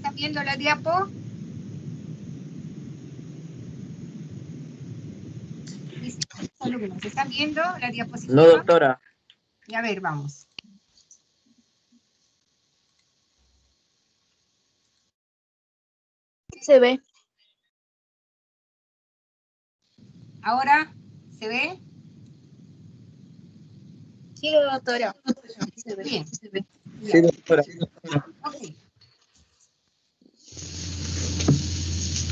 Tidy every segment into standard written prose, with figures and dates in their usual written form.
¿Están viendo la diapo? Alumnos, ¿están viendo la diapositiva? No, doctora. Y a ver, vamos. Se ve. ¿Ahora se ve? Sí, doctora. Se ve. Bien. Se ve. Sí, doctora. Ok.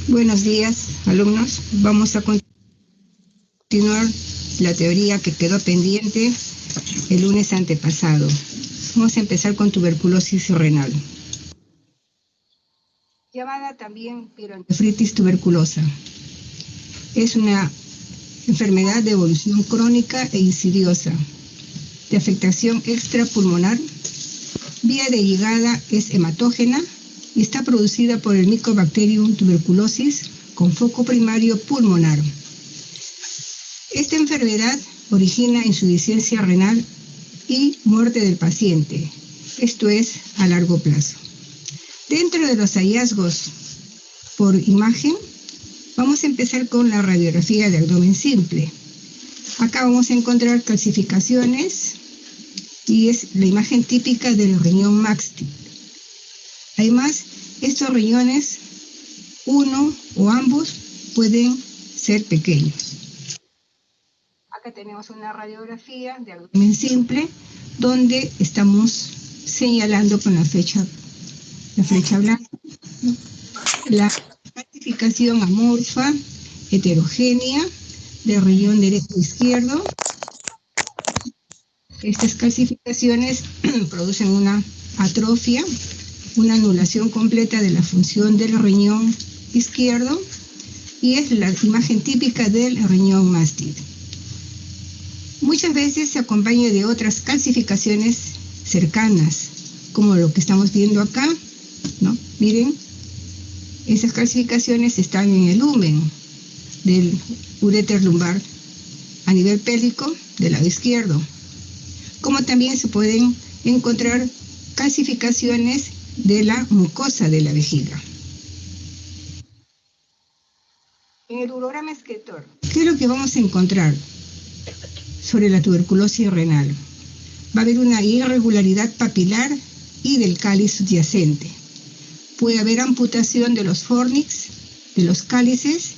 Buenos días, alumnos. Vamos a continuar la teoría que quedó pendiente el lunes antepasado. Vamos a empezar con tuberculosis renal, llamada también pielonefritis tuberculosa. Es una enfermedad de evolución crónica e insidiosa, de afectación extrapulmonar. Vía de llegada es hematógena y está producida por el Mycobacterium tuberculosis con foco primario pulmonar. Esta enfermedad origina insuficiencia renal y muerte del paciente, esto es a largo plazo. Dentro de los hallazgos por imagen, vamos a empezar con la radiografía de abdomen simple. Acá vamos a encontrar calcificaciones y es la imagen típica del riñón Maxted. Además, estos riñones, uno o ambos, pueden ser pequeños. Acá tenemos una radiografía de abdomen simple donde estamos señalando con la flecha blanca la calcificación amorfa, heterogénea, del riñón derecho e izquierdo. Estas calcificaciones producen una atrofia, una anulación completa de la función del riñón izquierdo y es la imagen típica del riñón Maxted. Muchas veces se acompaña de otras calcificaciones cercanas, como lo que estamos viendo acá, ¿no? Miren, esas calcificaciones están en el lumen del uréter lumbar a nivel pélvico del lado izquierdo, como también se pueden encontrar calcificaciones de la mucosa de la vejiga. En el urograma excretor, ¿qué es lo que vamos a encontrar sobre la tuberculosis renal? Va a haber una irregularidad papilar y del cáliz subyacente. Puede haber amputación de los fornix, de los cálices.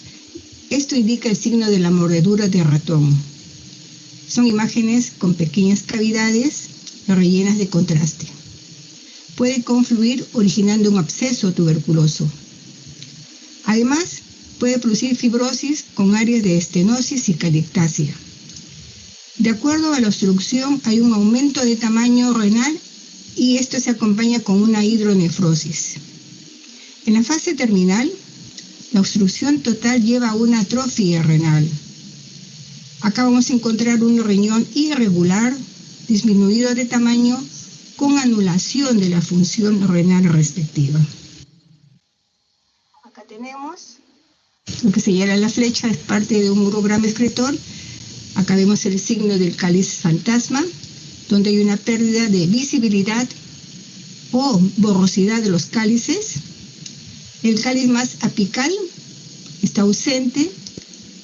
Esto indica el signo de la mordedura de ratón. Son imágenes con pequeñas cavidades rellenas de contraste. Puede confluir originando un absceso tuberculoso. Además, puede producir fibrosis con áreas de estenosis y calictasia. De acuerdo a la obstrucción, hay un aumento de tamaño renal y esto se acompaña con una hidronefrosis. En la fase terminal, la obstrucción total lleva a una atrofia renal. Acá vamos a encontrar un riñón irregular, disminuido de tamaño, con anulación de la función renal respectiva. Acá tenemos lo que señala la flecha, es parte de un urograma excretor. Acá vemos el signo del cáliz fantasma, donde hay una pérdida de visibilidad o borrosidad de los cálices. El cáliz más apical está ausente,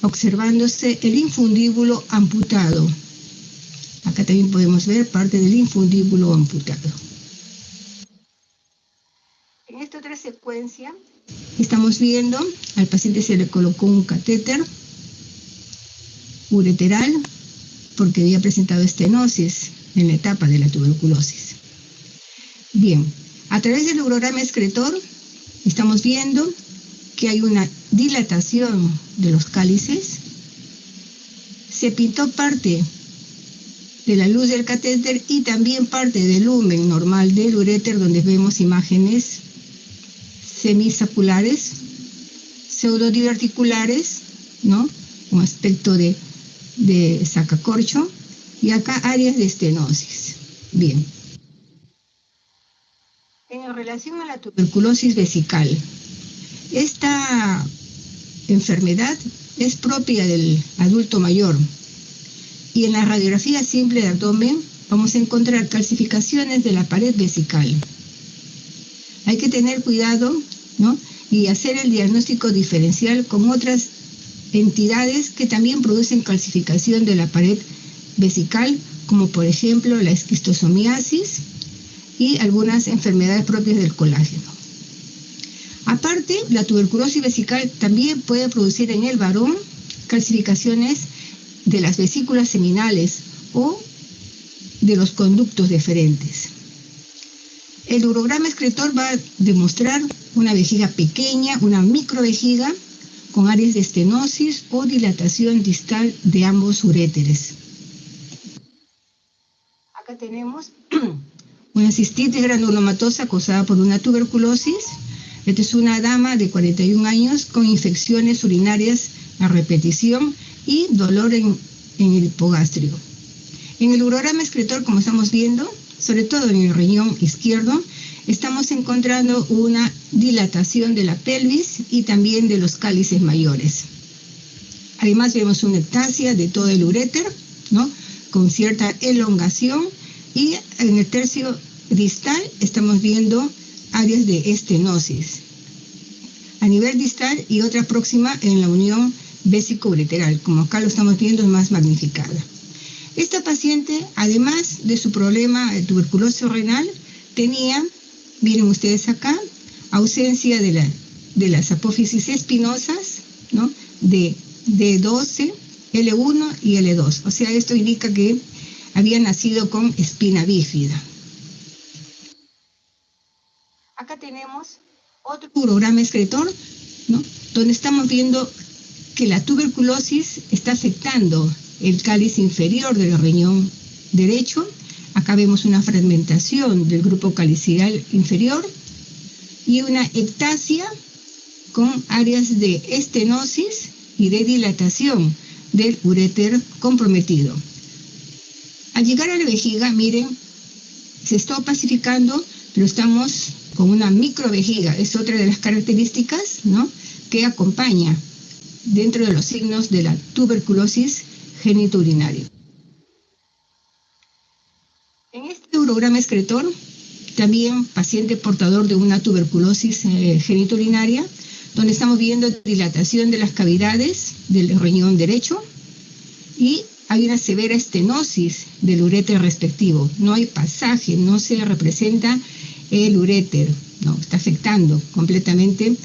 observándose el infundíbulo amputado. Acá también podemos ver parte del infundíbulo amputado. En esta otra secuencia estamos viendo al paciente se le colocó un catéter ureteral porque había presentado estenosis en la etapa de la tuberculosis. Bien, a través del urograma excretor estamos viendo que hay una dilatación de los cálices. Se pintó parte de la luz del catéter y también parte del lumen normal del uréter, donde vemos imágenes semisaculares, pseudodiverticulares, ¿no? Un aspecto de sacacorcho, y acá áreas de estenosis. Bien. En relación a la tuberculosis vesical, esta enfermedad es propia del adulto mayor y en la radiografía simple de abdomen vamos a encontrar calcificaciones de la pared vesical. Hay que tener cuidado, ¿no? Y hacer el diagnóstico diferencial con otras entidades que también producen calcificación de la pared vesical, como por ejemplo la esquistosomiasis y algunas enfermedades propias del colágeno. Aparte, la tuberculosis vesical también puede producir en el varón calcificaciones de las vesículas seminales o de los conductos deferentes. El urograma excretor va a demostrar una vejiga pequeña, una microvejiga con áreas de estenosis o dilatación distal de ambos uréteres. Acá tenemos una cistitis granulomatosa causada por una tuberculosis. Esta es una dama de 41 años con infecciones urinarias a repetición y dolor en el hipogastrio. En el urograma excretor, como estamos viendo, sobre todo en el riñón izquierdo, estamos encontrando una dilatación de la pelvis y también de los cálices mayores. Además vemos una ectasia de todo el uréter, ¿no? Con cierta elongación, y en el tercio distal estamos viendo áreas de estenosis a nivel distal y otra próxima en la unión vésico-ureteral, como acá lo estamos viendo, es más magnificada. Esta paciente, además de su problema de tuberculosis renal, tenía, miren ustedes acá, ausencia de las apófisis espinosas, ¿no? De D12, L1 y L2. O sea, esto indica que había nacido con espina bífida. Acá tenemos otro urograma excretor, ¿no? Donde estamos viendo que la tuberculosis está afectando el cáliz inferior del riñón derecho. Acá vemos una fragmentación del grupo calicidal inferior y una ectasia con áreas de estenosis y de dilatación del uréter comprometido. Al llegar a la vejiga, miren, se está opacificando, pero estamos con una microvejiga. Es otra de las características, ¿no?, que acompaña dentro de los signos de la tuberculosis genitourinaria. En este urograma excretor, también paciente portador de una tuberculosis genitourinaria, donde estamos viendo dilatación de las cavidades del riñón derecho y hay una severa estenosis del uréter respectivo. No hay pasaje, no se representa el uréter, no, está afectando completamente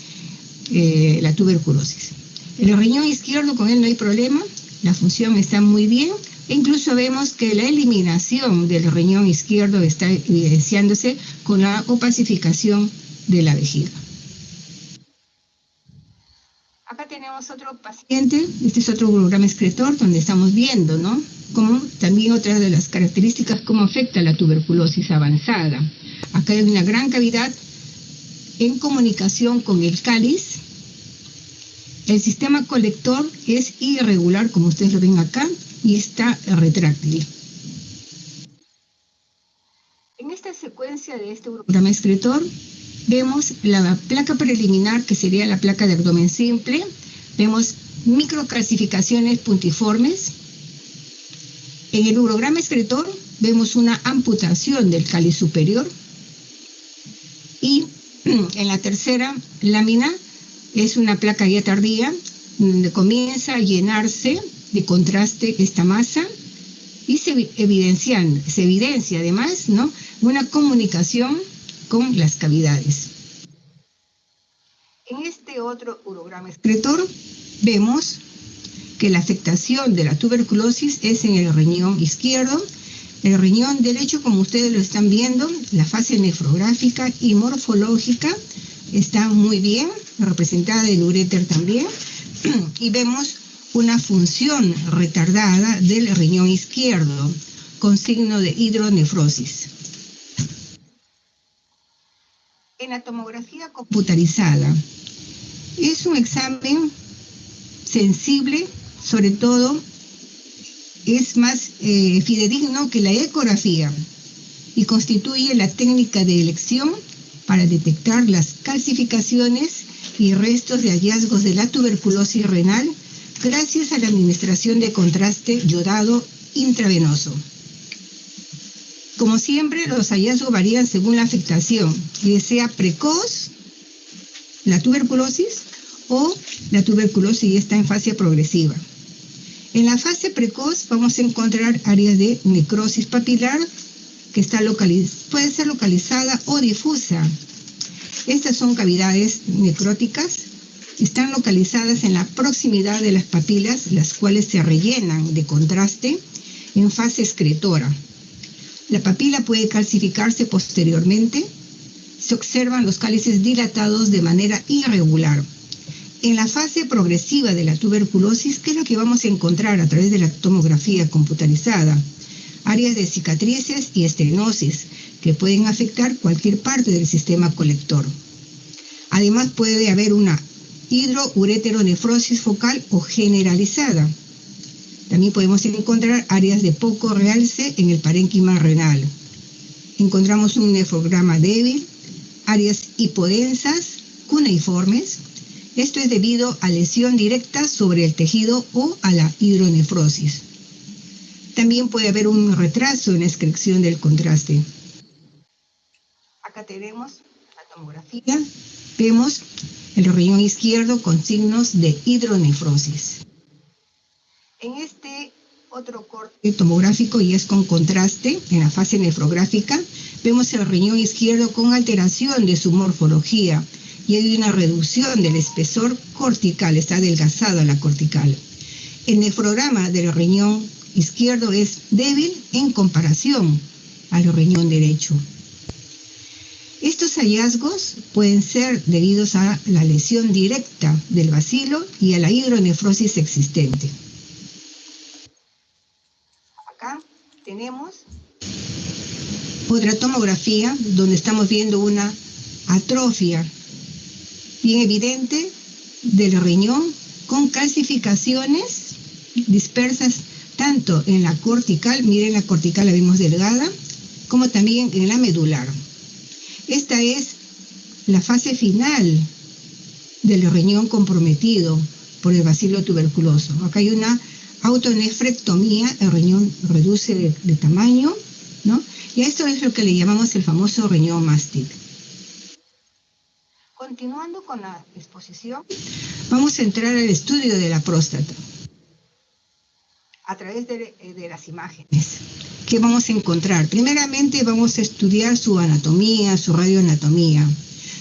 la tuberculosis. El riñón izquierdo, con él no hay problema, la función está muy bien, e incluso vemos que la eliminación del riñón izquierdo está evidenciándose con la opacificación de la vejiga. Acá tenemos otro paciente, este es otro urograma excretor, donde estamos viendo, ¿no?, como también otra de las características, cómo afecta la tuberculosis avanzada. Acá hay una gran cavidad en comunicación con el cáliz. El sistema colector es irregular, como ustedes lo ven acá, y está retráctil. En esta secuencia de este urograma excretor, vemos la placa preliminar, que sería la placa de abdomen simple. Vemos microcalcificaciones puntiformes. En el urograma excretor vemos una amputación del cáliz superior. Y en la tercera lámina es una placa ya tardía, donde comienza a llenarse de contraste esta masa y se evidencia además, ¿no?, una comunicación con las cavidades. En este otro urograma excretor vemos que la afectación de la tuberculosis es en el riñón izquierdo. El riñón derecho, como ustedes lo están viendo, la fase nefrográfica y morfológica está muy bien, representada del uréter también, y vemos una función retardada del riñón izquierdo con signo de hidronefrosis. En la tomografía computarizada es un examen sensible, sobre todo es más fidedigno que la ecografía y constituye la técnica de elección para detectar las calcificaciones y restos de hallazgos de la tuberculosis renal gracias a la administración de contraste yodado intravenoso. Como siempre, los hallazgos varían según la afectación, ya sea precoz, la tuberculosis, o la tuberculosis ya está en fase progresiva. En la fase precoz vamos a encontrar áreas de necrosis papilar que puede ser localizada o difusa. Estas son cavidades necróticas, están localizadas en la proximidad de las papilas, las cuales se rellenan de contraste en fase excretora. La papila puede calcificarse posteriormente. Se observan los cálices dilatados de manera irregular. En la fase progresiva de la tuberculosis, ¿qué es lo que vamos a encontrar a través de la tomografía computarizada? Áreas de cicatrices y estenosis que pueden afectar cualquier parte del sistema colector. Además, puede haber una hidroureteronefrosis focal o generalizada. También podemos encontrar áreas de poco realce en el parénquima renal. Encontramos un nefrograma débil, áreas hipodensas, cuneiformes. Esto es debido a lesión directa sobre el tejido o a la hidronefrosis. También puede haber un retraso en la excreción del contraste. Acá tenemos la tomografía. Vemos el riñón izquierdo con signos de hidronefrosis. En este otro corte tomográfico, y es con contraste, en la fase nefrográfica, vemos el riñón izquierdo con alteración de su morfología y hay una reducción del espesor cortical, está adelgazada la cortical. El nefrograma del riñón izquierdo es débil en comparación al riñón derecho. Estos hallazgos pueden ser debidos a la lesión directa del bacilo y a la hidronefrosis existente. Acá tenemos otra tomografía donde estamos viendo una atrofia bien evidente del riñón con calcificaciones dispersas tanto en la cortical, miren la cortical la vemos delgada, como también en la medular. Esta es la fase final del riñón comprometido por el bacilo tuberculoso. Acá hay una autonefrectomía, el riñón reduce de tamaño, ¿no? Y a esto es lo que le llamamos el famoso riñón mástil. Continuando con la exposición, vamos a entrar al estudio de la próstata a través de las imágenes. ¿Qué vamos a encontrar? Primeramente vamos a estudiar su anatomía, su radioanatomía.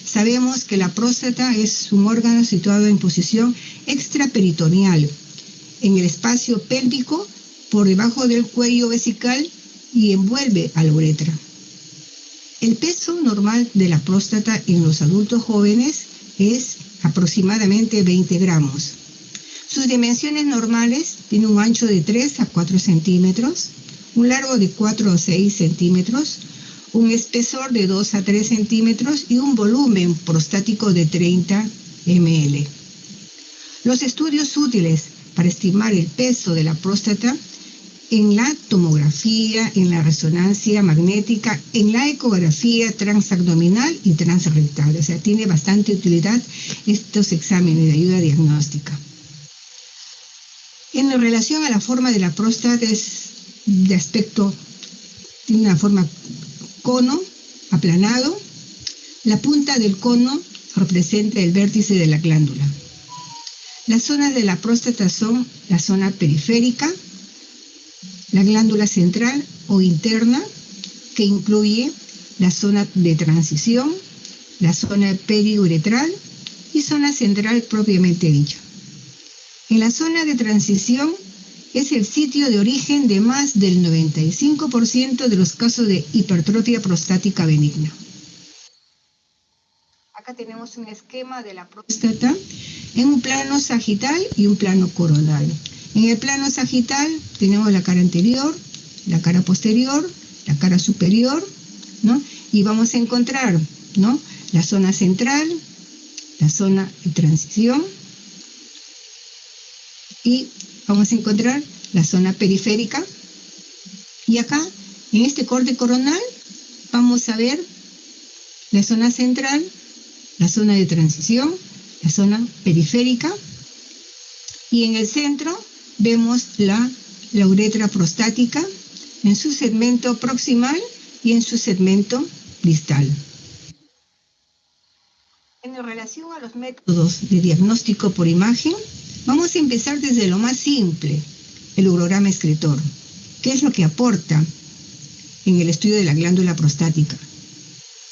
Sabemos que la próstata es un órgano situado en posición extraperitoneal, en el espacio pélvico, por debajo del cuello vesical y envuelve a la uretra. El peso normal de la próstata en los adultos jóvenes es aproximadamente 20 gramos. Sus dimensiones normales tienen un ancho de 3 a 4 centímetros, un largo de 4 a 6 centímetros, un espesor de 2 a 3 centímetros y un volumen prostático de 30 ml. Los estudios útiles para estimar el peso de la próstata en la tomografía, en la resonancia magnética, en la ecografía transabdominal y transrectal. O sea, tiene bastante utilidad estos exámenes de ayuda diagnóstica. En relación a la forma de la próstata, es de aspecto, tiene una forma cono, aplanado. La punta del cono representa el vértice de la glándula. Las zonas de la próstata son la zona periférica, la glándula central o interna, que incluye la zona de transición, la zona periuretral y zona central propiamente dicha. En la zona de transición es el sitio de origen de más del 95% de los casos de hipertrofia prostática benigna. Acá tenemos un esquema de la próstata en un plano sagital y un plano coronal. En el plano sagital tenemos la cara anterior, la cara posterior, la cara superior, ¿no? Y vamos a encontrar, ¿no?, la zona central, la zona de transición, y vamos a encontrar la zona periférica. Y acá, en este corte coronal, vamos a ver la zona central, la zona de transición, la zona periférica, y en el centro vemos la uretra prostática en su segmento proximal y en su segmento distal. En relación a los métodos de diagnóstico por imagen, vamos a empezar desde lo más simple, el urograma excretor. ¿Qué es lo que aporta en el estudio de la glándula prostática?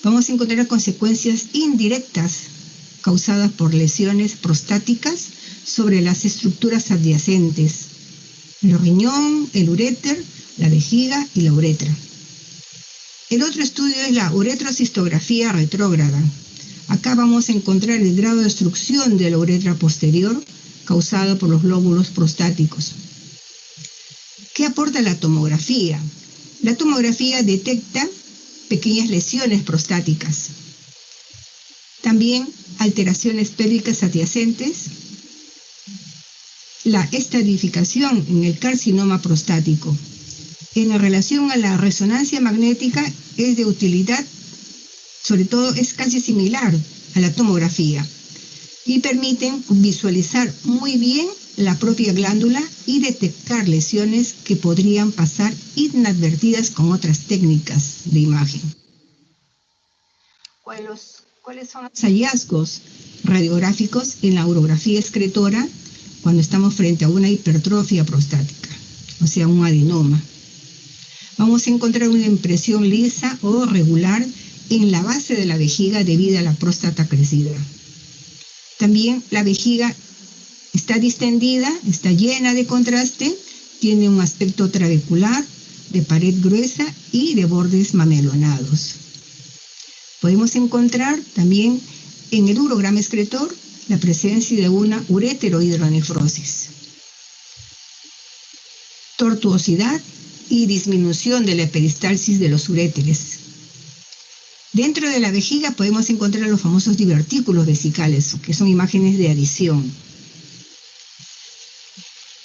Vamos a encontrar consecuencias indirectas causadas por lesiones prostáticas sobre las estructuras adyacentes, el riñón, el uréter, la vejiga y la uretra. El otro estudio es la uretrocistografía retrógrada. Acá vamos a encontrar el grado de obstrucción de la uretra posterior causado por los glóbulos prostáticos. ¿Qué aporta la tomografía? La tomografía detecta pequeñas lesiones prostáticas. También alteraciones pélvicas adyacentes, la estadificación en el carcinoma prostático. En relación a la resonancia magnética es de utilidad, sobre todo es casi similar a la tomografía y permiten visualizar muy bien la propia glándula y detectar lesiones que podrían pasar inadvertidas con otras técnicas de imagen. ¿Cuáles son los hallazgos radiográficos en la urografía excretora cuando estamos frente a una hipertrofia prostática, o sea, un adenoma? Vamos a encontrar una impresión lisa o regular en la base de la vejiga debido a la próstata crecida. También la vejiga está distendida, está llena de contraste, tiene un aspecto trabecular, de pared gruesa y de bordes mamelonados. Podemos encontrar también en el urograma excretor la presencia de una ureterohidronefrosis, tortuosidad y disminución de la peristalsis de los uréteres. Dentro de la vejiga podemos encontrar los famosos divertículos vesicales, que son imágenes de adición.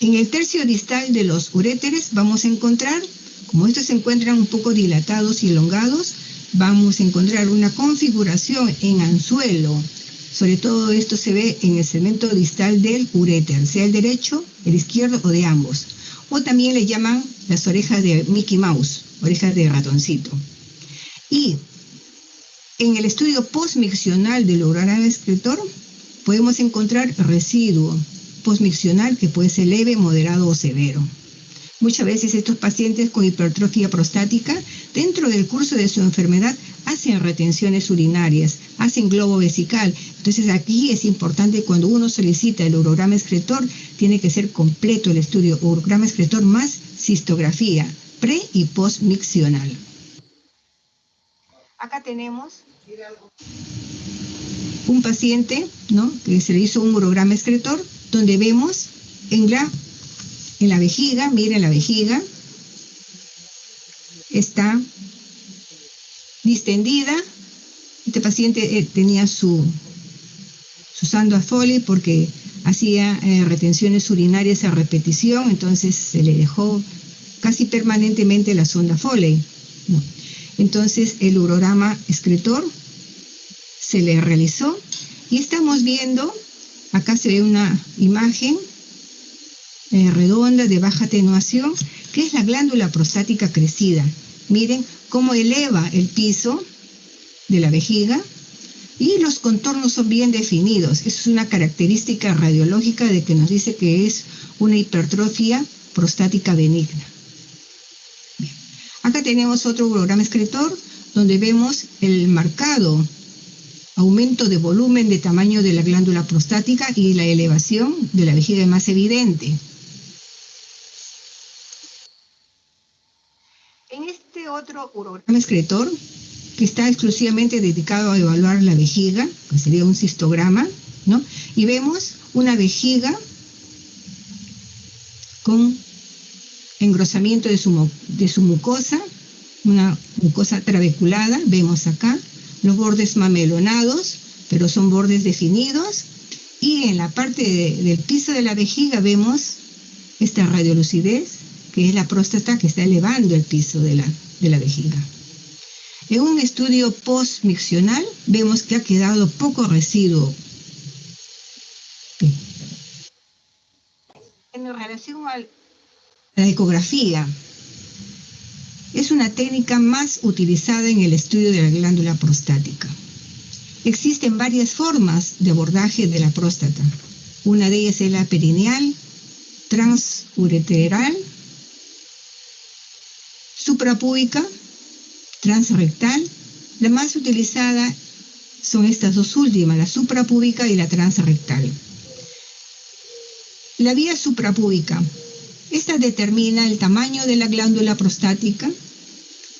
En el tercio distal de los uréteres vamos a encontrar, como estos se encuentran un poco dilatados y elongados, vamos a encontrar una configuración en anzuelo. Sobre todo esto se ve en el segmento distal del uréter, sea el derecho, el izquierdo o de ambos. O también le llaman las orejas de Mickey Mouse, orejas de ratoncito. Y en el estudio postmiccional del urograma excretor podemos encontrar residuo postmiccional que puede ser leve, moderado o severo. Muchas veces estos pacientes con hipertrofia prostática, dentro del curso de su enfermedad, hacen retenciones urinarias, hacen globo vesical. Entonces aquí es importante, cuando uno solicita el urograma excretor, tiene que ser completo el estudio urograma excretor más cistografía, pre y postmiccional. Acá tenemos un paciente, ¿no?, que se le hizo un urograma excretor, donde vemos en la vejiga, miren la vejiga, está distendida. Este paciente tenía su sonda Foley porque hacía retenciones urinarias a repetición, entonces se le dejó casi permanentemente la sonda Foley, ¿no? Entonces el urograma excretor se le realizó y estamos viendo, acá se ve una imagen redonda de baja atenuación, que es la glándula prostática crecida. Miren cómo eleva el piso de la vejiga y los contornos son bien definidos. Eso es una característica radiológica de que nos dice que es una hipertrofia prostática benigna. Bien. Acá tenemos otro urograma excretor donde vemos el marcado aumento de volumen de tamaño de la glándula prostática y la elevación de la vejiga más evidente. En este otro urograma excretor, que está exclusivamente dedicado a evaluar la vejiga, que sería un cistograma, ¿no?, y vemos una vejiga con engrosamiento de su mucosa, una mucosa trabeculada, vemos acá los bordes mamelonados, pero son bordes definidos, y en la parte del piso de la vejiga vemos esta radiolucidez, que es la próstata que está elevando el piso de la vejiga. En un estudio postmiccional vemos que ha quedado poco residuo. En relación a la ecografía, Es una técnica más utilizada en el estudio de la glándula prostática. Existen varias formas de abordaje de la próstata. Una de ellas es la perineal, transureteral, suprapúbica, transrectal. La más utilizada son estas dos últimas, la suprapúbica y la transrectal. La vía suprapúbica. Esta determina el tamaño de la glándula prostática,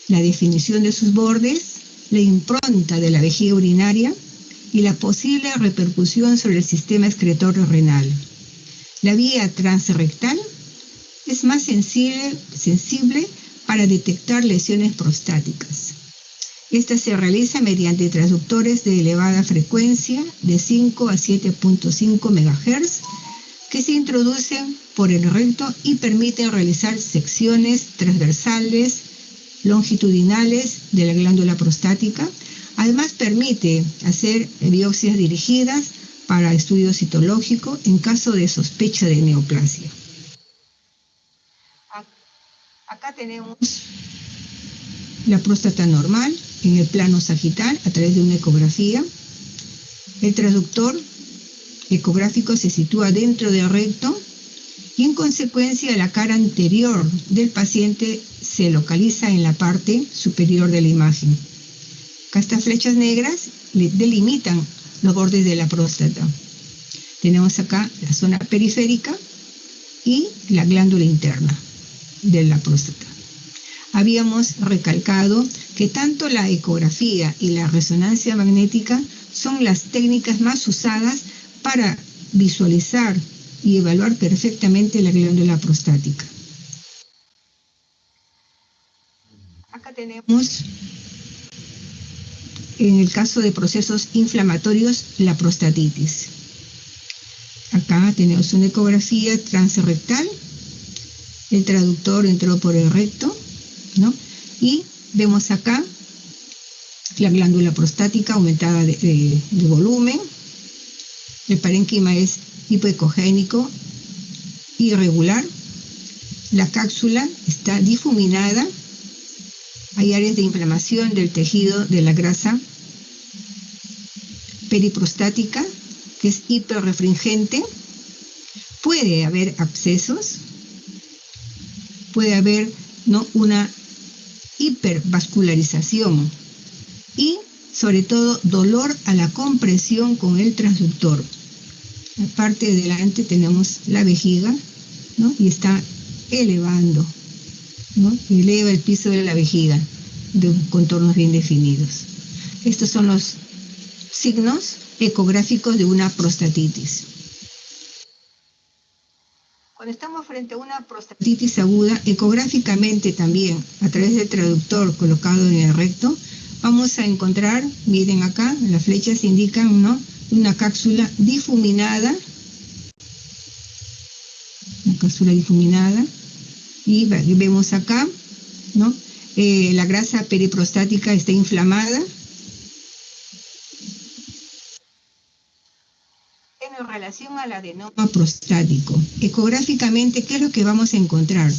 la definición de sus bordes, la impronta de la vejiga urinaria y la posible repercusión sobre el sistema excretor renal. La vía transrectal es más sensible para detectar lesiones prostáticas. Esta se realiza mediante transductores de elevada frecuencia de 5 a 7.5 MHz que se introducen por el recto y permiten realizar secciones transversales, longitudinales de la glándula prostática. Además permite hacer biopsias dirigidas para estudio citológico en caso de sospecha de neoplasia. Acá tenemos la próstata normal en el plano sagital a través de una ecografía. El transductor ecográfico se sitúa dentro del recto y en consecuencia la cara anterior del paciente se localiza en la parte superior de la imagen. Acá estas flechas negras delimitan los bordes de la próstata. Tenemos acá la zona periférica y la glándula interna de la próstata. Habíamos recalcado que tanto la ecografía y la resonancia magnética son las técnicas más usadas para visualizar y evaluar perfectamente la glándula prostática. Acá tenemos, en el caso de procesos inflamatorios, la prostatitis. Acá tenemos una ecografía transrectal, el traductor entró por el recto, ¿no? Y vemos acá la glándula prostática aumentada de volumen. El parénquima es hipoecogénico, irregular. La cápsula está difuminada. Hay áreas de inflamación del tejido de la grasa periprostática, que es hiperrefringente. Puede haber abscesos, puede haber una hipervascularización y sobre todo dolor a la compresión con el transductor. En la parte de delante tenemos la vejiga, ¿no? Y está elevando, ¿no? Eleva el piso de la vejiga de contornos bien definidos. Estos son los signos ecográficos de una prostatitis. Cuando estamos frente a una prostatitis aguda, ecográficamente también, a través del traductor colocado en el recto, vamos a encontrar, miren acá, las flechas indican, ¿no?, una cápsula difuminada, y vemos acá, ¿no?, la grasa periprostática está inflamada. En relación al adenoma prostático, ecográficamente, ¿qué es lo que vamos a encontrar?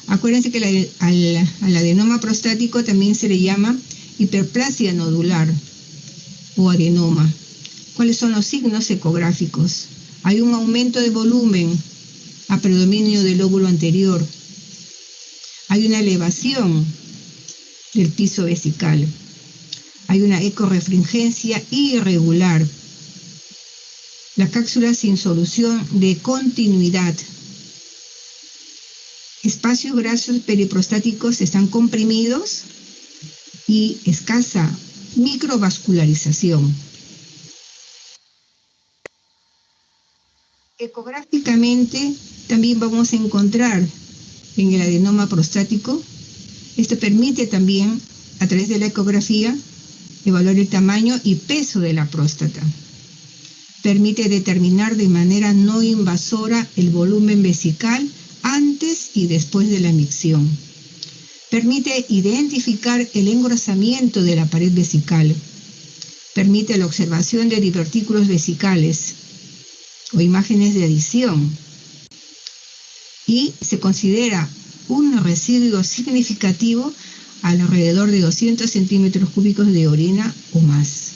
Acuérdense que al adenoma prostático también se le llama hiperplasia nodular o adenoma. ¿Cuáles son los signos ecográficos? Hay un aumento de volumen a predominio del lóbulo anterior. Hay una elevación del piso vesical. Hay una ecorefringencia irregular. La cápsula sin solución de continuidad. Espacios grasos periprostáticos están comprimidos y escasa microvascularización. Ecográficamente también vamos a encontrar en el adenoma prostático, esto permite también a través de la ecografía evaluar el tamaño y peso de la próstata. Permite determinar de manera no invasora el volumen vesical antes y después de la micción. Permite identificar el engrosamiento de la pared vesical. Permite la observación de divertículos vesicales o imágenes de adición. Y se considera un residuo significativo alrededor de 200 centímetros cúbicos de orina o más.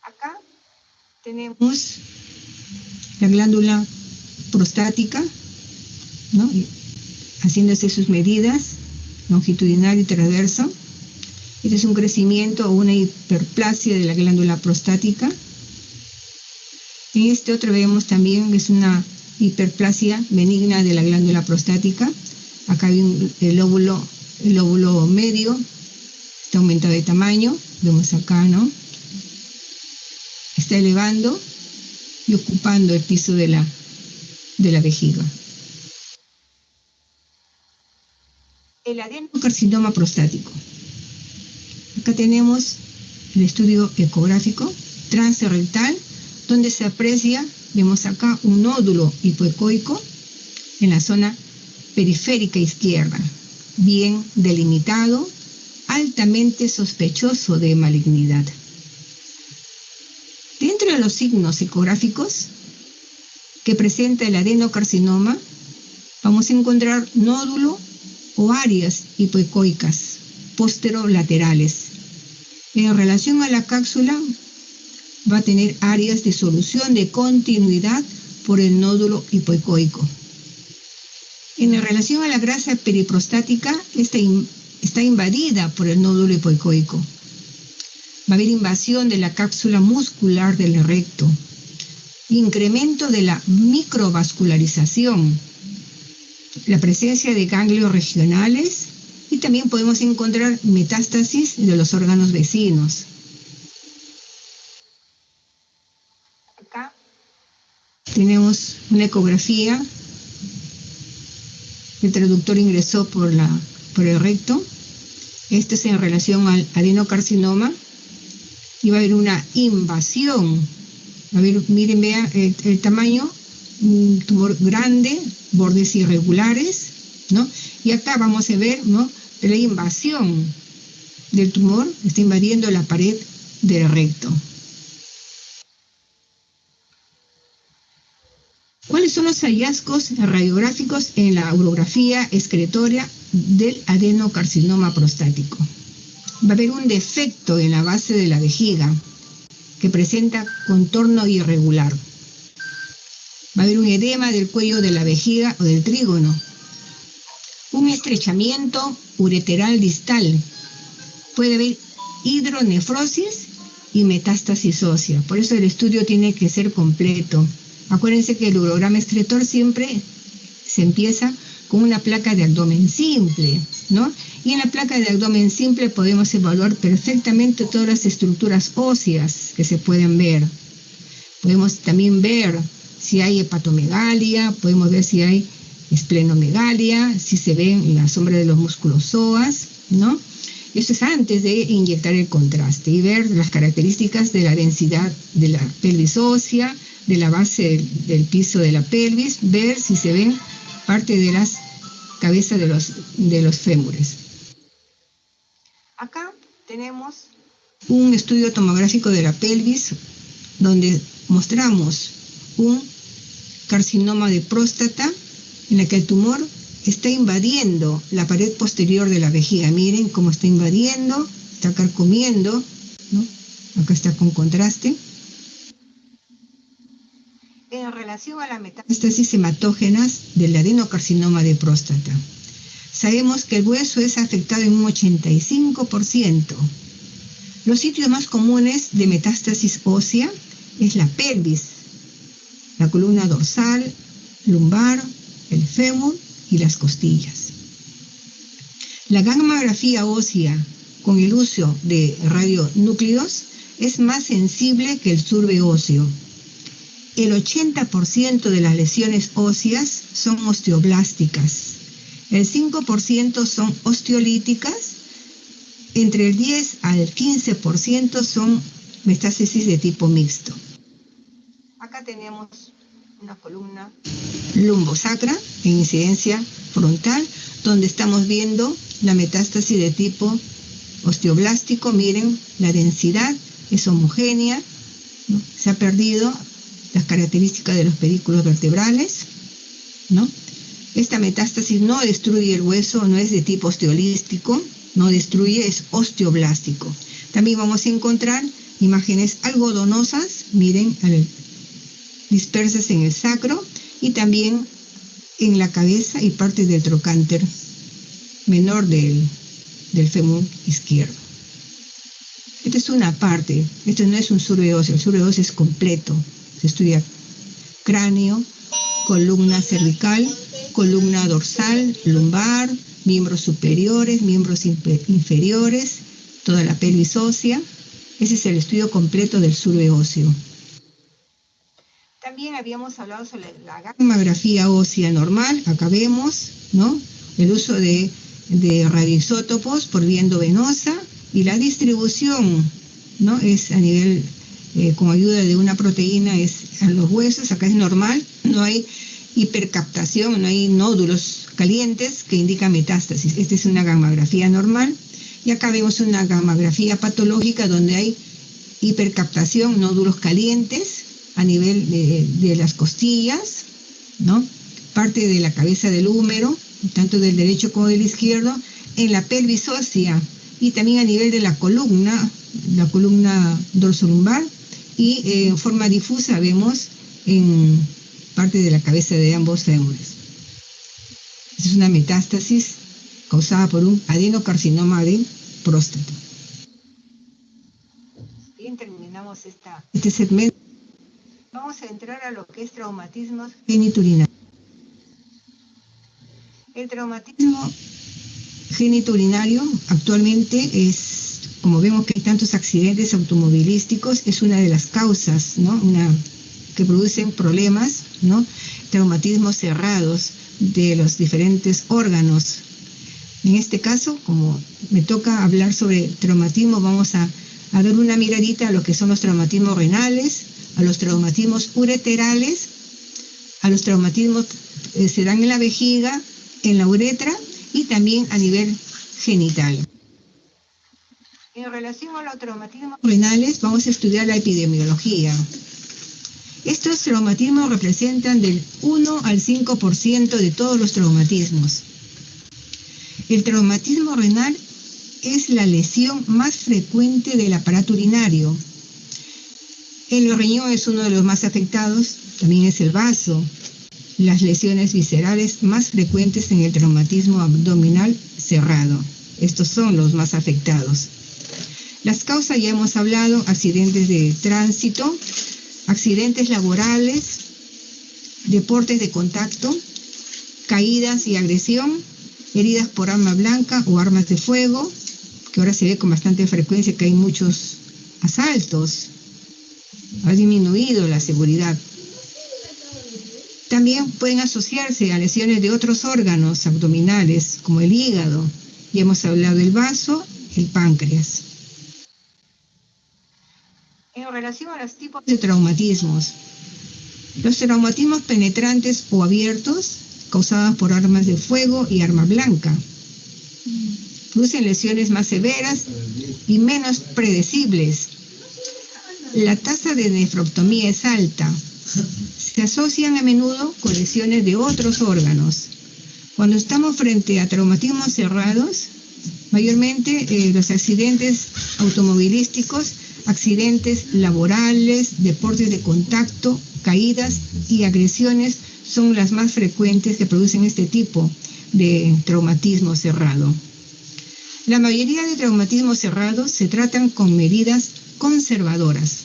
Acá tenemos la glándula prostática, ¿no? Haciéndose sus medidas longitudinal y transverso. Este es un crecimiento o una hiperplasia de la glándula prostática. En este otro vemos también que es una hiperplasia benigna de la glándula prostática. Acá hay el lóbulo medio, está aumentado de tamaño, vemos acá, ¿no? Está elevando y ocupando el piso de la vejiga. El adenocarcinoma prostático. Acá tenemos el estudio ecográfico transrectal, donde se aprecia, vemos acá un nódulo hipoecoico en la zona periférica izquierda, bien delimitado, altamente sospechoso de malignidad. Dentro de los signos ecográficos que presenta el adenocarcinoma, vamos a encontrar nódulo o áreas hipoecoicas posterolaterales. En relación a la cápsula, va a tener áreas de solución de continuidad por el nódulo hipoecoico. En relación a la grasa periprostática, está invadida por el nódulo hipoecoico. Va a haber invasión de la cápsula muscular del recto, incremento de la microvascularización, la presencia de ganglios regionales y también podemos encontrar metástasis de los órganos vecinos. Acá tenemos una ecografía. El traductor ingresó por el recto. Esto es en relación al adenocarcinoma. Y va a haber una invasión. Va a haber, miren, vean el tamaño, un tumor grande, bordes irregulares, ¿no? Y acá vamos a ver, ¿no?, la invasión del tumor, está invadiendo la pared del recto. ¿Cuáles son los hallazgos radiográficos en la urografía excretoria del adenocarcinoma prostático? Va a haber un defecto en la base de la vejiga que presenta contorno irregular. Va a haber un edema del cuello de la vejiga o del trígono. Un estrechamiento ureteral distal. Puede haber hidronefrosis y metástasis ósea. Por eso el estudio tiene que ser completo. Acuérdense que el urograma excretor siempre se empieza con una placa de abdomen simple, ¿no? Y en la placa de abdomen simple podemos evaluar perfectamente todas las estructuras óseas que se pueden ver. Podemos también ver si hay hepatomegalia, podemos ver si hay esplenomegalia, si se ven la sombra de los músculos psoas, ¿no? Eso es antes de inyectar el contraste y ver las características de la densidad de la pelvis ósea, de la base del piso de la pelvis, ver si se ven parte de las cabezas de los fémures. Acá tenemos un estudio tomográfico de la pelvis donde mostramos un carcinoma de próstata en la que el tumor está invadiendo la pared posterior de la vejiga. Miren cómo está invadiendo, está carcomiendo, ¿no? Acá está con contraste. En relación a la metástasis hematógenas del adenocarcinoma de próstata, sabemos que el hueso es afectado en un 85%. Los sitios más comunes de metástasis ósea es la pelvis, la columna dorsal, lumbar, el fémur y las costillas. La gamografía ósea con el uso de radionúclidos es más sensible que el surve óseo. El 80% de las lesiones óseas son osteoblásticas, el 5% son osteolíticas, entre el 10 al 15% son metástasis de tipo mixto. Acá tenemos una columna lumbosacra en incidencia frontal, donde estamos viendo la metástasis de tipo osteoblástico. Miren, la densidad es homogénea, ¿no? Se ha perdido las características de los pedículos vertebrales, ¿no? Esta metástasis no destruye el hueso, no es de tipo osteolístico, no destruye, es osteoblástico. También vamos a encontrar imágenes algodonosas, miren, dispersas en el sacro y también en la cabeza y parte del trocánter menor del fémur izquierdo. Esta es una parte, esto no es un survey óseo, el survey óseo es completo. Se estudia cráneo, columna cervical, columna dorsal, lumbar, miembros superiores, miembros inferiores, toda la pelvis ósea. Ese es el estudio completo del survey óseo. También habíamos hablado sobre la gammagrafía ósea normal. Acá vemos, ¿no?, el uso de radioisótopos por vía endovenosa y la distribución, ¿no?, es a nivel, con ayuda de una proteína, es a los huesos. Acá es normal, no hay hipercaptación, no hay nódulos calientes que indican metástasis. Esta es una gammagrafía normal. Y acá vemos una gammagrafía patológica donde hay hipercaptación, nódulos calientes a nivel de las costillas, ¿no?, parte de la cabeza del húmero, tanto del derecho como del izquierdo, en la pelvis ósea y también a nivel de la columna dorsolumbar, y en forma difusa vemos en parte de la cabeza de ambos fémures. Esta es una metástasis causada por un adenocarcinoma de próstata. Bien, terminamos este segmento. Vamos a entrar a lo que es traumatismos genitourinarios. El traumatismo genitourinario actualmente es, como vemos que hay tantos accidentes automovilísticos, es una de las causas, ¿no?, que producen problemas, ¿no?, traumatismos cerrados de los diferentes órganos. En este caso, como me toca hablar sobre traumatismo, vamos a dar una miradita a lo que son los traumatismos renales, a los traumatismos ureterales, a los traumatismos se dan en la vejiga, en la uretra y también a nivel genital. En relación a los traumatismos renales, vamos a estudiar la epidemiología. Estos traumatismos representan del 1 al 5% de todos los traumatismos. El traumatismo renal es la lesión más frecuente del aparato urinario. El riñón es uno de los más afectados, también es el vaso. Las lesiones viscerales más frecuentes en el traumatismo abdominal cerrado. Estos son los más afectados. Las causas ya hemos hablado: accidentes de tránsito, accidentes laborales, deportes de contacto, caídas y agresión, heridas por arma blanca o armas de fuego, que ahora se ve con bastante frecuencia que hay muchos asaltos. Ha disminuido la seguridad. También pueden asociarse a lesiones de otros órganos abdominales, como el hígado. Ya hemos hablado del vaso, el páncreas. En relación a los tipos de traumatismos, los traumatismos penetrantes o abiertos, causados por armas de fuego y arma blanca, producen lesiones más severas y menos predecibles. La tasa de nefrectomía es alta. Se asocian a menudo con lesiones de otros órganos. Cuando estamos frente a traumatismos cerrados, mayormente los accidentes automovilísticos, accidentes laborales, deportes de contacto, caídas y agresiones son las más frecuentes que producen este tipo de traumatismo cerrado. La mayoría de traumatismos cerrados se tratan con medidas conservadoras.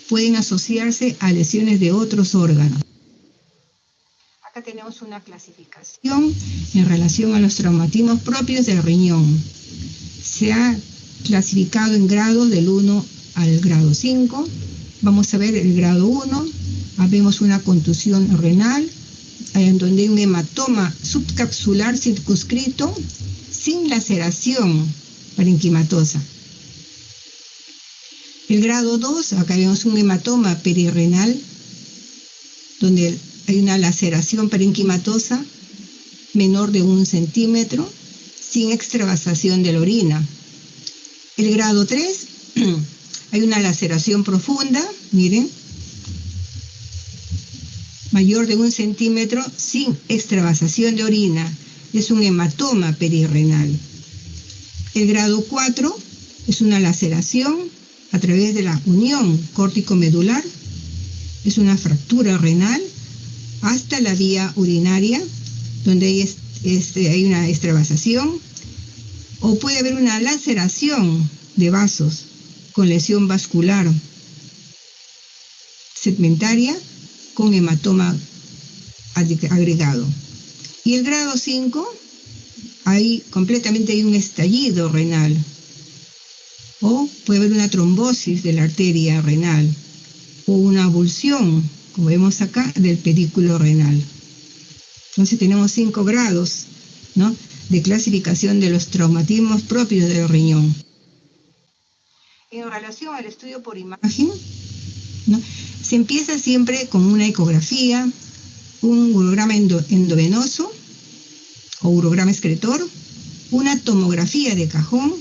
Pueden asociarse a lesiones de otros órganos. Acá tenemos una clasificación en relación a los traumatismos propios del riñón. Se ha clasificado en grados del 1 al grado 5. Vamos a ver el grado 1. Vemos una contusión renal, en donde hay un hematoma subcapsular circunscrito sin laceración parenquimatosa. El grado 2, acá vemos un hematoma perirenal, donde hay una laceración parenquimatosa menor de 1 centímetro, sin extravasación de la orina. El grado 3, hay una laceración profunda, miren, mayor de 1 centímetro sin extravasación de orina. Es un hematoma perirrenal. El grado 4 es una laceración a través de la unión córtico-medular. Es una fractura renal hasta la vía urinaria, donde hay una extravasación, o puede haber una laceración de vasos con lesión vascular segmentaria con hematoma agregado. Y el grado 5, completamente hay un estallido renal, o puede haber una trombosis de la arteria renal, o una abulsión, como vemos acá, del pedículo renal. Entonces tenemos 5 grados, ¿no?, de clasificación de los traumatismos propios del riñón. En relación al estudio por imagen, ¿no?, se empieza siempre con una ecografía, un urograma endovenoso o urograma excretor, una tomografía de cajón,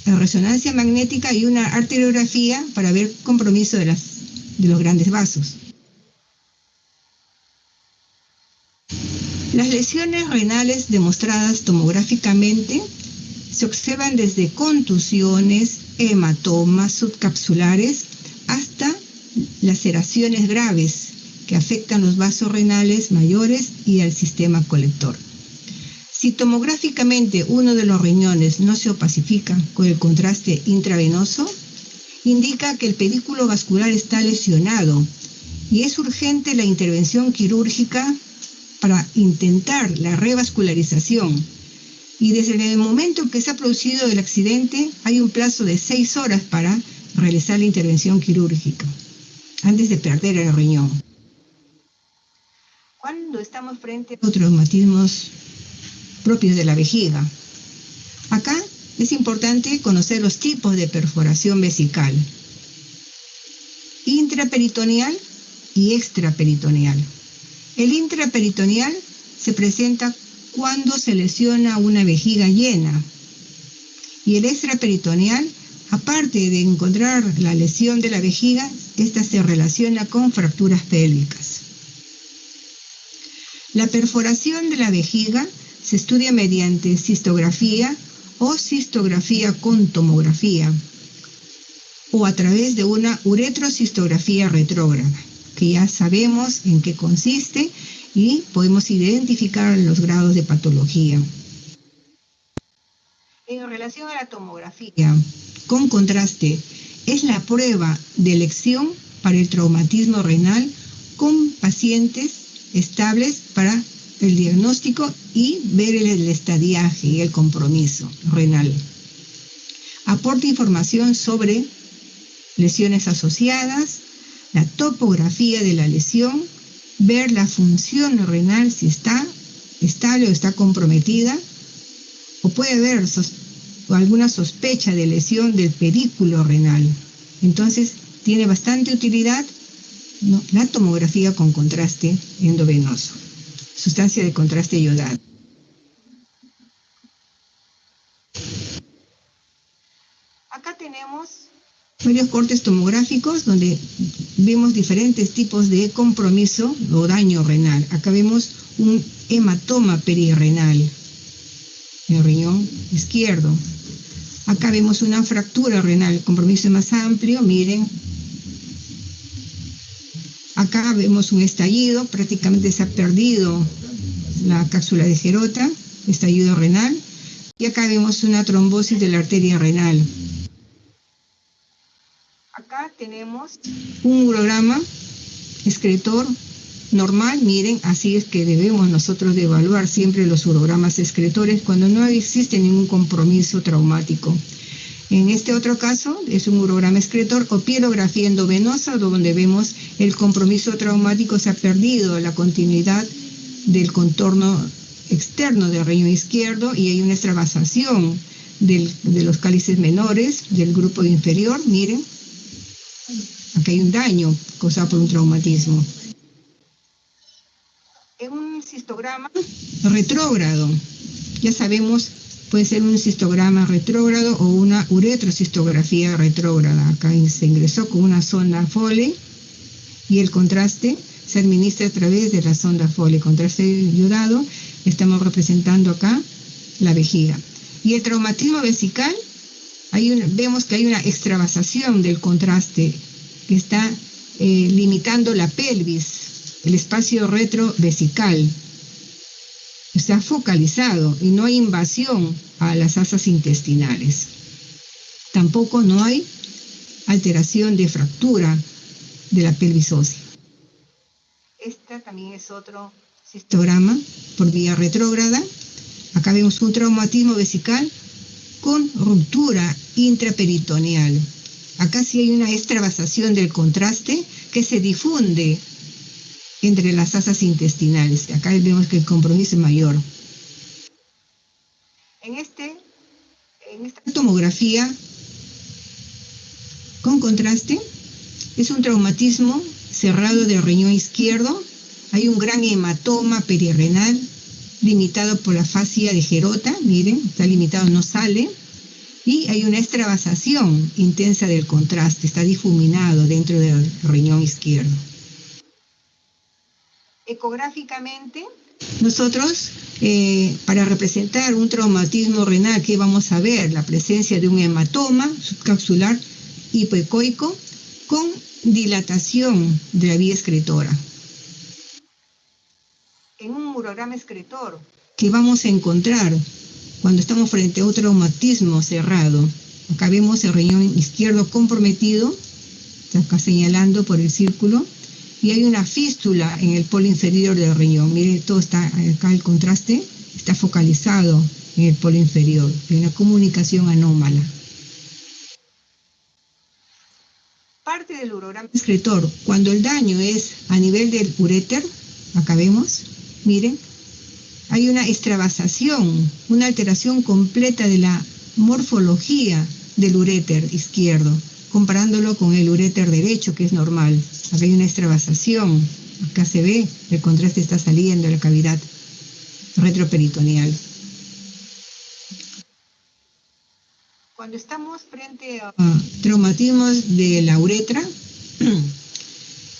la resonancia magnética y una arteriografía para ver compromiso de los grandes vasos. Las lesiones renales demostradas tomográficamente se observan desde contusiones, hematomas subcapsulares hasta laceraciones graves que afectan los vasos renales mayores y al sistema colector. Si tomográficamente uno de los riñones no se opacifica con el contraste intravenoso, indica que el pedículo vascular está lesionado y es urgente la intervención quirúrgica para intentar la revascularización. Y desde el momento en que se ha producido el accidente, hay un plazo de 6 horas para realizar la intervención quirúrgica, antes de perder el riñón. Cuando estamos frente a los traumatismos propios de la vejiga, acá es importante conocer los tipos de perforación vesical: intraperitoneal y extraperitoneal. El intraperitoneal se presenta cuando se lesiona una vejiga llena, y el extraperitoneal, aparte de encontrar la lesión de la vejiga, esta se relaciona con fracturas pélvicas. La perforación de la vejiga se estudia mediante cistografía o cistografía con tomografía, o a través de una uretrocistografía retrógrada, que ya sabemos en qué consiste y podemos identificar los grados de patología. En relación a la tomografía con contraste, es la prueba de elección para el traumatismo renal con pacientes estables para el diagnóstico y ver el estadiaje y el compromiso renal. Aporta información sobre lesiones asociadas, la topografía de la lesión, ver la función renal si está estable o está comprometida, o puede haber alguna sospecha de lesión del pedículo renal. Entonces tiene bastante utilidad, ¿no?, la tomografía con contraste endovenoso, sustancia de contraste iodado. Acá tenemos varios cortes tomográficos donde vemos diferentes tipos de compromiso o daño renal. Acá vemos un hematoma perirrenal en el riñón izquierdo. Acá vemos una fractura renal, el compromiso es más amplio, miren. Acá vemos un estallido, prácticamente se ha perdido la cápsula de Gerota, estallido renal. Y acá vemos una trombosis de la arteria renal. Acá tenemos un urograma excretor normal. Miren, así es que debemos nosotros de evaluar siempre los urogramas excretores cuando no existe ningún compromiso traumático. En este otro caso es un urograma excretor o pielografía endovenosa, donde vemos el compromiso traumático, se ha perdido la continuidad del contorno externo del riñón izquierdo y hay una extravasación de los cálices menores del grupo inferior. Miren, aquí hay un daño causado por un traumatismo. En un cistograma retrógrado, ya sabemos, puede ser un cistograma retrógrado o una uretrocistografía retrógrada. Acá se ingresó con una sonda Foley y el contraste se administra a través de la sonda Foley. Contraste iodado, estamos representando acá la vejiga. Y el traumatismo vesical, vemos que hay una extravasación del contraste que está limitando la pelvis, el espacio retrovesical. Está focalizado y no hay invasión a las asas intestinales. Tampoco no hay alteración de fractura de la pelvis ósea. Esta también es otro cistograma por vía retrógrada. Acá vemos un traumatismo vesical con ruptura intraperitoneal. Acá sí hay una extravasación del contraste que se difunde entre las asas intestinales. Acá vemos que el compromiso es mayor. En esta tomografía con contraste es un traumatismo cerrado del riñón izquierdo. Hay un gran hematoma perirrenal limitado por la fascia de Gerota. Miren, está limitado, no sale. Y hay una extravasación intensa del contraste, está difuminado dentro del riñón izquierdo. Ecográficamente, nosotros, para representar un traumatismo renal, ¿qué vamos a ver? La presencia de un hematoma subcapsular hipoecoico con dilatación de la vía excretora. En un urograma excretor, ¿qué vamos a encontrar cuando estamos frente a un traumatismo cerrado? Acá vemos el riñón izquierdo comprometido, está acá señalando por el círculo, y hay una fístula en el polo inferior del riñón. Miren, todo está acá, el contraste está focalizado en el polo inferior. Hay una comunicación anómala. Parte del urograma excretor, cuando el daño es a nivel del uréter, acá vemos, miren, hay una extravasación, una alteración completa de la morfología del uréter izquierdo, comparándolo con el uréter derecho, que es normal. Acá hay una extravasación, acá se ve, el contraste está saliendo de la cavidad retroperitoneal. Cuando estamos frente a traumatismos de la uretra,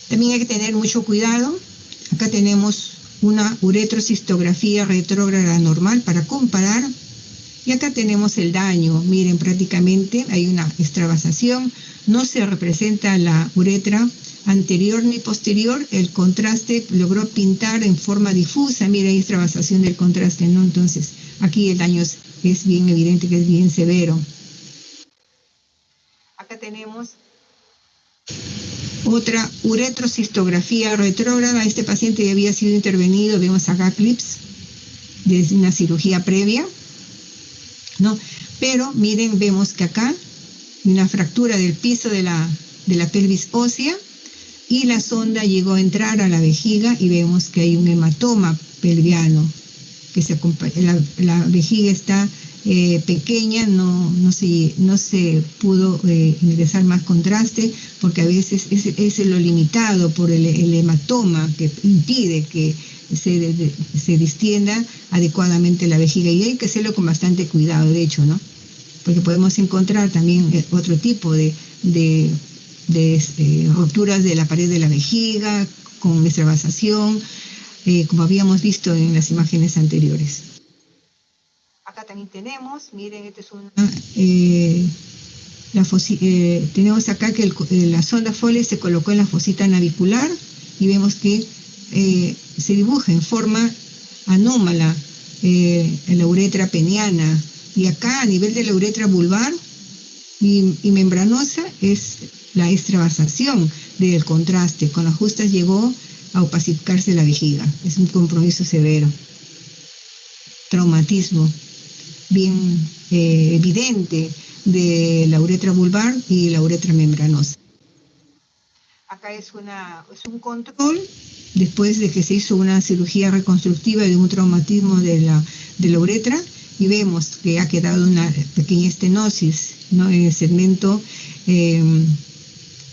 también hay que tener mucho cuidado. Acá tenemos una uretrocistografía retrógrada normal para comparar. Y acá tenemos el daño. Miren, prácticamente hay una extravasación. No se representa la uretra anterior ni posterior. El contraste logró pintar en forma difusa. Miren, hay extravasación del contraste, ¿no? Entonces, aquí el daño es bien evidente, que es bien severo. Acá tenemos otra uretrocistografía retrógrada. Este paciente ya había sido intervenido. Vemos acá clips de una cirugía previa, ¿no? Pero miren, vemos que acá hay una fractura del piso de la pelvis ósea y la sonda llegó a entrar a la vejiga y vemos que hay un hematoma pelviano. La vejiga está pequeña, no se pudo ingresar más contraste porque a veces es lo limitado por el hematoma que impide que se distienda adecuadamente la vejiga, y hay que hacerlo con bastante cuidado, de hecho, ¿no? Porque podemos encontrar también otro tipo de rupturas de la pared de la vejiga con extravasación, como habíamos visto en las imágenes anteriores. Acá también tenemos, miren, esta es una tenemos acá que la sonda Foley se colocó en la fosita navicular y vemos que se dibuja en forma anómala en la uretra peniana, y acá a nivel de la uretra vulvar y membranosa es la extravasación del contraste. Con las justas llegó a opacificarse la vejiga. Es un compromiso severo. Traumatismo bien evidente de la uretra vulvar y la uretra membranosa. Acá es un control después de que se hizo una cirugía reconstructiva de un traumatismo de la uretra, y vemos que ha quedado una pequeña estenosis, ¿no?, en el segmento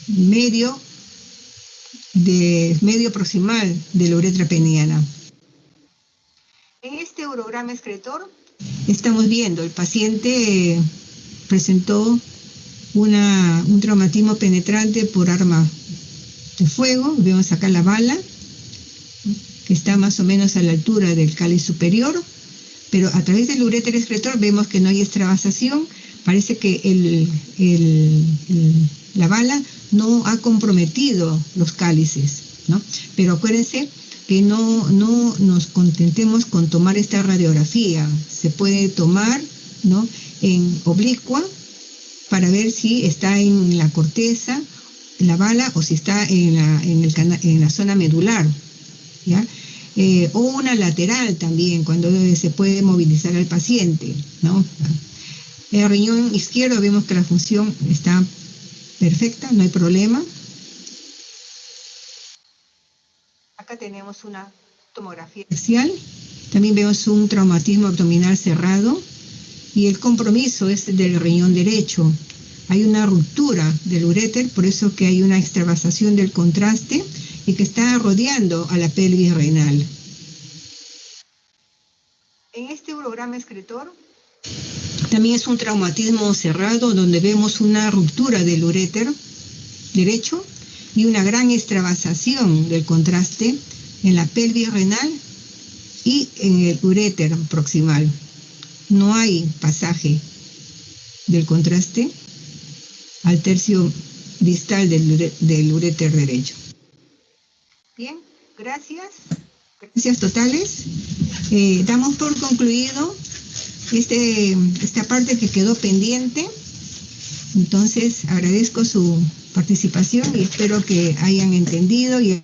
medio proximal de la uretra peniana. En este urograma excretor estamos viendo, el paciente presentó un traumatismo penetrante por arma de fuego. Vemos acá la bala que está más o menos a la altura del cáliz superior, pero a través del uréter excretor vemos que no hay extravasación. Parece que la bala no ha comprometido los cálices, ¿no? Pero acuérdense que no nos contentemos con tomar esta radiografía. Se puede tomar, ¿no?, en oblicua para ver si está en la corteza la bala o si está en la zona medular, ¿ya? O una lateral también, cuando se puede movilizar al paciente, ¿no? El riñón izquierdo vemos que la función está perfecta, no hay problema. Acá tenemos una tomografía axial, también vemos un traumatismo abdominal cerrado y el compromiso es del riñón derecho. Hay una ruptura del uréter, por eso que hay una extravasación del contraste y que está rodeando a la pelvis renal. En este urograma excretor también es un traumatismo cerrado donde vemos una ruptura del uréter derecho y una gran extravasación del contraste en la pelvis renal y en el uréter proximal. No hay pasaje del contraste al tercio distal del uréter derecho. Bien, gracias. Gracias totales. Damos por concluido esta parte que quedó pendiente. Entonces, agradezco su participación y espero que hayan entendido y